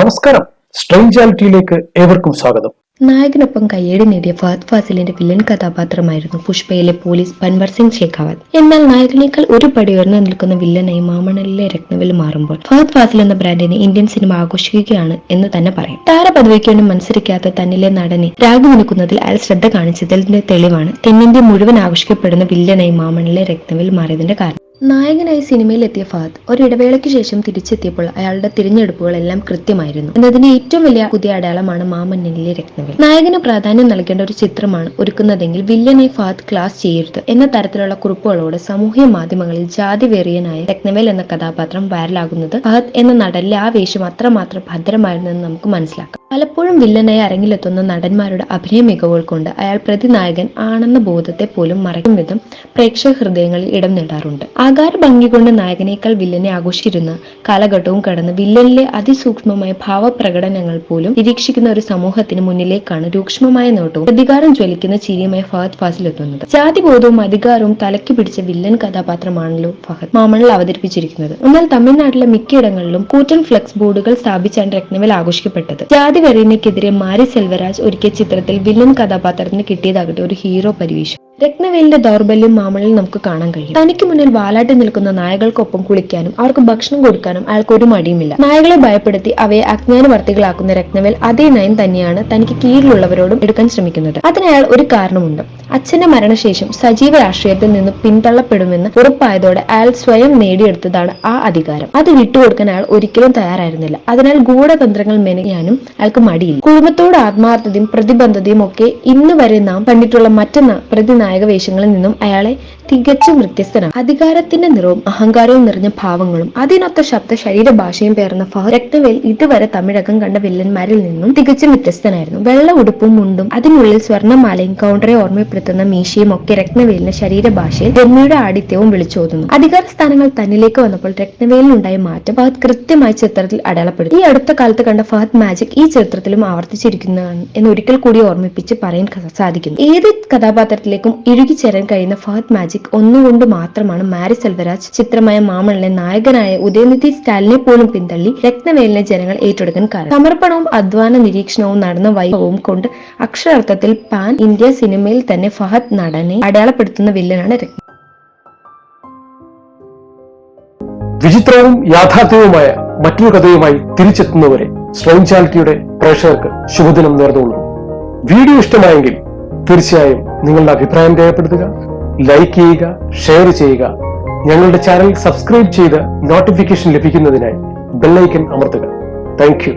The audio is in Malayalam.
നമസ്കാരം, സ്ട്രേഞ്ചാലിറ്റിയിലേക്ക് ഏവർക്കും സ്വാഗതം. നായകനൊപ്പം കയ്യടി നേടിയ ഫഹദ് ഫാസിലിന്റെ വില്ലൻ കഥാപാത്രമായിരുന്നു പുഷ്പയിലെ പോലീസ് പൻവർ സിംഗ് ഷെഖാവത്ത്. എന്നാൽ നായകനേക്കാൾ ഒരു പടി ഉയർന്നു നിൽക്കുന്ന വില്ലനായി മാമണലിലെ രത്നവേൽ മാറുമ്പോൾ ഫഹദ് ഫാസിൽ എന്ന ബ്രാൻഡിനെ ഇന്ത്യൻ സിനിമ ആഘോഷിക്കുകയാണ് എന്ന് തന്നെ പറയാം. താരപദവിക്ക് വേണ്ടി മത്സരിക്കാത്ത തന്നിലെ നടനെ രാഗി നിൽക്കുന്നതിൽ അയാൾ ശ്രദ്ധ കാണിച്ചതിന്റെ തെളിവാണ് തെന്നിന്ത്യ മുഴുവൻ ആഘോഷിക്കപ്പെടുന്ന വില്ലനായി മാമണലിലെ രത്നവേൽ മാറിയതിന്റെ കാരണം. നായകനായി സിനിമയിൽ എത്തിയ ഫഹദ് ഒരു ഇടവേളയ്ക്ക് ശേഷം തിരിച്ചെത്തിയപ്പോൾ അയാളുടെ തിരഞ്ഞെടുപ്പുകൾ എല്ലാം കൃത്യമായിരുന്നു എന്നതിന്റെ ഏറ്റവും വലിയ പുതിയ അടയാളമാണ് മാമന്നനിലെ രത്നവേൽ. നായകന് പ്രാധാന്യം നൽകേണ്ട ഒരു ചിത്രമാണ് ഒരുക്കുന്നതെങ്കിൽ വില്ലനെ ഫഹദ് ക്ലാസ് ചെയ്യരുത് എന്ന തരത്തിലുള്ള കുറിപ്പുകളോട് സാമൂഹ്യ മാധ്യമങ്ങളിൽ ജാതി വെറിയനായ രത്നവേൽ എന്ന കഥാപാത്രം വൈറലാകുന്നത് ഫഹദ് എന്ന നടനിലെ ആ വേഷം അത്രമാത്രം ഭദ്രമായിരുന്നെന്ന് നമുക്ക് മനസ്സിലാക്കാം. പലപ്പോഴും വില്ലനായി അരങ്ങിലെത്തുന്ന നടന്മാരുടെ അഭിനയ മികവുകൾ കൊണ്ട് അയാൾ പ്രതിനായകൻ ആണെന്ന ബോധത്തെ പോലും മറയ്ക്കും വിധം പ്രേക്ഷക ഹൃദയങ്ങളിൽ ഇടം നേടാറുണ്ട്. ആകാര ഭംഗി കൊണ്ട് നായകനേക്കാൾ വില്ലനെ ആഘോഷിച്ചിരുന്ന കാലഘട്ടവും കടന്ന് വില്ലനിലെ അതിസൂക്ഷ്മമായ ഭാവപ്രകടനങ്ങൾ പോലും നിരീക്ഷിക്കുന്ന ഒരു സമൂഹത്തിന് മുന്നിലേക്കാണ് രൂക്ഷമായ നോട്ടവും പ്രതികാരം ജ്വലിക്കുന്ന ചിരിയുമായി ഫഹദ് ഫാസിൽ എത്തുന്നത്. ജാതിബോധവും അധികാരവും തലയ്ക്ക് പിടിച്ച വില്ലൻ കഥാപാത്രമാണല്ലോ ഫഹദ് മാമണിൽ അവതരിപ്പിച്ചിരിക്കുന്നത്. എന്നാൽ തമിഴ്നാട്ടിലെ മിക്കയിടങ്ങളിലും കൂറ്റൻ ഫ്ലെക്സ് ബോർഡുകൾ സ്ഥാപിച്ചാണ് രത്നവേൽ ആഘോഷിക്കപ്പെട്ടത്. ജാതി വെറിയനെതിരെ മാരി സെൽവരാജ് ഒരുക്കിയ ചിത്രത്തിൽ വില്ലൻ കഥാപാത്രത്തിന് കിട്ടിയതാകട്ടെ ഒരു ഹീറോ പരിവേഷം. രത്നവേലിന്റെ ദൗർബല്യം മാമണിൽ നമുക്ക് കാണാൻ കഴിയും. തനിക്ക് മുന്നിൽ വാലാട്ടി നിൽക്കുന്ന നായകൾക്കൊപ്പം കുളിക്കാനും അവർക്ക് ഭക്ഷണം കൊടുക്കാനും അയാൾക്ക് ഒരു മടിയുമില്ല. നായകളെ ഭയപ്പെടുത്തി അവയെ അജ്ഞാനവർത്തികളാക്കുന്ന രത്നവേൽ അതേ നയം തന്നെയാണ് തനിക്ക് കീഴിലുള്ളവരോടും എടുക്കാൻ ശ്രമിക്കുന്നത്. അതിനയാൾ ഒരു കാരണമുണ്ട്. അച്ഛന്റെ മരണശേഷം സജീവ രാഷ്ട്രീയത്തിൽ നിന്ന് പിന്തള്ളപ്പെടുമെന്ന് ഉറപ്പായതോടെ അയാൾ സ്വയം നേടിയെടുത്തതാണ് ആ അധികാരം. അത് വിട്ടുകൊടുക്കാൻ അയാൾ ഒരിക്കലും തയ്യാറായിരുന്നില്ല. അതിനാൽ ഗൂഢതന്ത്രങ്ങൾ മെനയാനും അയാൾക്ക് മടിയില്ല. കുടുംബത്തോട് ആത്മാർത്ഥതയും പ്രതിബദ്ധതയും ഒക്കെ ഇന്ന് വരെ നാം കണ്ടിട്ടുള്ള മറ്റ് പ്രതിനായക വേഷങ്ങളിൽ നിന്നും അയാളെ തികച്ചും വ്യത്യസ്തനാണ്. അധികാരത്തിന്റെ നിറവും അഹങ്കാരവും നിറഞ്ഞ ഭാവങ്ങളും അതിനൊത്ത ശബ്ദ ശരീരഭാഷയും പേർന്ന ഫഹദ് രത്നവേൽ ഇതുവരെ തമിഴകം കണ്ട വില്ലന്മാരിൽ നിന്നും തികച്ചും വ്യത്യസ്തനായിരുന്നു. വെള്ള ഉടുപ്പും മുണ്ടും അതിനുള്ളിൽ സ്വർണ്ണമാലയും കൗണ്ടറെ ഓർമ്മപ്പെടുത്തുന്ന മീശയും ഒക്കെ രത്നവേലിന്റെ ശരീരഭാഷയിൽ രമ്യയുടെ ആഠിത്യവും വിളിച്ചോതുന്നു. അധികാര സ്ഥാനങ്ങൾ തന്നിലേക്ക് വന്നപ്പോൾ രത്നവേലിനുണ്ടായ മാറ്റം ഫഹദ് കൃത്യമായി ചിത്രത്തിൽ അടയാളപ്പെടുത്തി. ഈ അടുത്ത കാലത്ത് കണ്ട ഫഹദ് മാജിക് ഈ ചിത്രത്തിലും ആവർത്തിച്ചിരിക്കുന്നതാണ് എന്ന് ഒരിക്കൽ കൂടി ഓർമ്മിപ്പിച്ച് പറയാൻ സാധിക്കുന്നു. ഏത് കഥാപാത്രത്തിലേക്കും ഇഴുകിച്ചേരാൻ കഴിയുന്ന ഫഹദ് മാജിക് ഒന്നുകൊണ്ട് മാത്രമാണ് മാരി സെൽവരാജ് ചിത്രമായ മാമണിലെ നായകനായ ഉദയനിധി സ്റ്റാലിനെ പോലും പിന്തള്ളി രത്നവേലിനെ ജനങ്ങൾ ഏറ്റെടുക്കാൻ കാരണം. സമർപ്പണവും അധ്വാന നിരീക്ഷണവും നടന്ന വൈഭവവും കൊണ്ട് അക്ഷരാർത്ഥത്തിൽ പാൻ ഇന്ത്യ സിനിമയിൽ തന്നെ ഫഹദ് നടനെ അടയാളപ്പെടുത്തുന്ന വില്ലനാണ് രത്ന. വിചിത്രവും യാഥാർത്ഥ്യവുമായ മറ്റൊരു കഥയുമായി തിരിച്ചെത്തുന്നവരെ സ്ട്രേഞ്ചാലിറ്റിയുടെ പ്രേക്ഷകർക്ക് ശുഭദിനം നേർന്നുകൊള്ളുന്നു. വീഡിയോ ഇഷ്ടമായെങ്കിൽ തീർച്ചയായും നിങ്ങളുടെ അഭിപ്രായം രേഖപ്പെടുത്തുക, ലൈക്ക് ചെയ്യുക, ഷെയർ ചെയ്യുക. ഞങ്ങളുടെ ചാനൽ സബ്സ്ക്രൈബ് ചെയ്ത് നോട്ടിഫിക്കേഷൻ ലഭിക്കുന്നതിനായി ബെൽ ഐക്കൺ അമർത്തുക. Thank you.